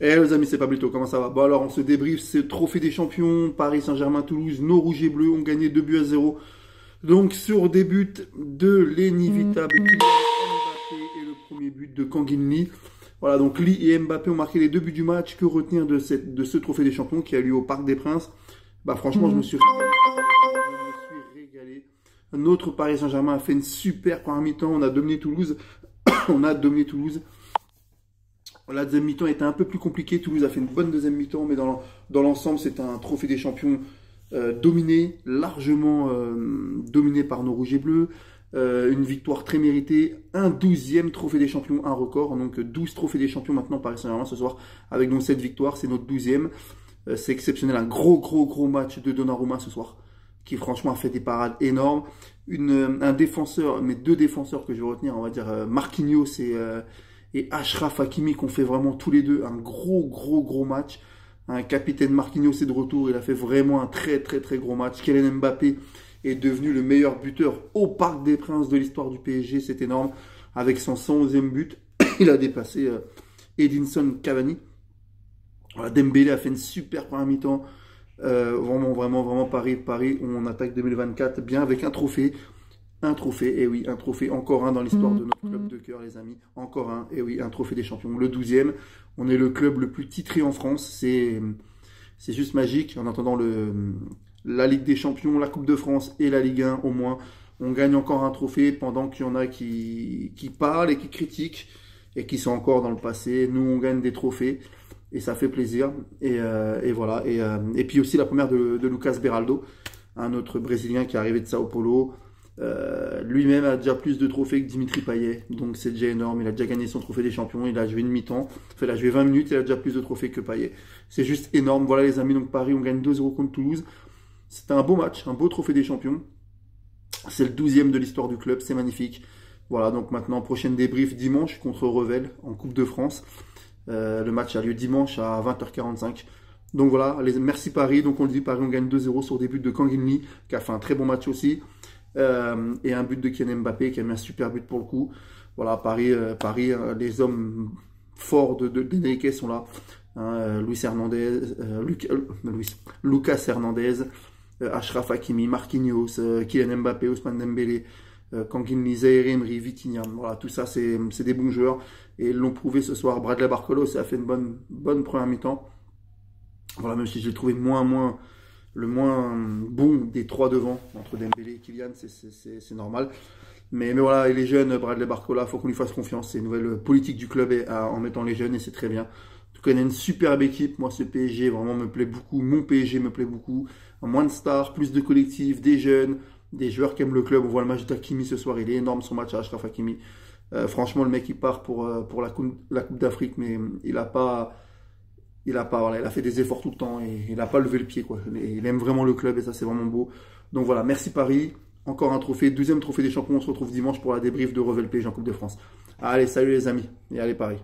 Eh les amis, c'est Pablito, comment ça va? Bon alors, on se débriefe, c'est Trophée des Champions, Paris Saint-Germain-Toulouse, nos rouges et bleus ont gagné 2 buts à 0. Donc sur des buts de l'inévitable Kylian Mbappé et le premier but de Kangin Lee. Voilà, donc Lee et Mbappé ont marqué les 2 buts du match. Que retenir de ce Trophée des Champions qui a lieu au Parc des Princes? Bah franchement, je me suis régalé. Notre Paris Saint-Germain a fait une super première mi-temps, on a dominé Toulouse. On a dominé Toulouse. La deuxième mi-temps était un peu plus compliquée. Toulouse a fait une bonne deuxième mi-temps, mais dans l'ensemble, c'est un trophée des champions dominé, largement dominé par nos rouges et bleus. Une victoire très méritée. Un 12e trophée des champions, un record. Donc 12 trophées des champions maintenant Paris Saint-Germain ce soir. Avec donc cette victoire, c'est notre 12e. C'est exceptionnel. Un gros match de Donnarumma ce soir, qui franchement a fait des parades énormes. Un défenseur, mais 2 défenseurs que je vais retenir, on va dire Marquinhos et Achraf Hakimi qui ont fait vraiment tous les deux un gros match. Un capitaine Marquinhos est de retour, il a fait vraiment un très gros match. Kylian Mbappé est devenu le meilleur buteur au Parc des Princes de l'histoire du PSG, c'est énorme. Avec son 111e but, il a dépassé Edinson Cavani. Voilà, Dembélé a fait une super première mi-temps. Vraiment Paris, on attaque 2024 bien avec un trophée. Un trophée, et oui, un trophée, encore un dans l'histoire de notre club de cœur, les amis. Encore un, et oui, un trophée des champions. Le 12e, on est le club le plus titré en France. C'est juste magique. En attendant la Ligue des Champions, la Coupe de France et la Ligue 1 au moins, on gagne encore un trophée pendant qu'il y en a qui parlent et qui critiquent et qui sont encore dans le passé. Nous, on gagne des trophées et ça fait plaisir. Et voilà. Et puis aussi la première de Lucas Beraldo, un autre Brésilien qui est arrivé de Sao Paulo. Lui-même a déjà plus de trophées que Dimitri Payet, donc c'est déjà énorme. Il a déjà gagné son trophée des champions, il a joué une mi-temps, enfin, il a joué 20 minutes, il a déjà plus de trophées que Payet. C'est juste énorme. Voilà les amis, donc Paris, on gagne 2-0 contre Toulouse. C'était un beau match, un beau trophée des champions. C'est le 12e de l'histoire du club, c'est magnifique. Voilà, donc maintenant, prochaine débrief dimanche contre Revel en Coupe de France. Le match a lieu dimanche à 20h45. Donc voilà, merci Paris. Donc on le dit, Paris, on gagne 2-0 sur des buts de Kangin Lee, qui a fait un très bon match aussi. Et un but de Kylian Mbappé qui a mis un super but pour le coup. Voilà, Paris, les hommes forts d'Enrique sont là. Lucas Hernandez, Achraf Hakimi, Marquinhos, Kylian Mbappé, Ousmane Dembélé, Kangin Lee, Zaïre Emery, Vitinha. Voilà, tout ça, c'est des bons joueurs. Et ils l'ont prouvé ce soir. Bradley Barcola aussi a fait une bonne première mi-temps. Voilà, même si je l'ai trouvé le moins bon des 3 devant, entre Dembélé et Kylian, c'est normal. Mais voilà, et les jeunes, Bradley Barcola, il faut qu'on lui fasse confiance. C'est une nouvelle politique du club en mettant les jeunes et c'est très bien. En tout cas, on a une superbe équipe. Moi, ce PSG vraiment me plaît beaucoup. Mon PSG me plaît beaucoup. Moins de stars, plus de collectifs, des jeunes, des joueurs qui aiment le club. On voit le match d'Hakimi ce soir, il est énorme son match à Achraf Hakimi. Franchement, le mec, il part pour la Coupe d'Afrique, mais il a fait des efforts tout le temps et il n'a pas levé le pied, quoi. Il aime vraiment le club et ça, c'est vraiment beau. Donc voilà, merci Paris. Encore un trophée, 12e trophée des champions. On se retrouve dimanche pour la débrief de Revel PSG en Coupe de France. Allez, salut les amis et allez Paris.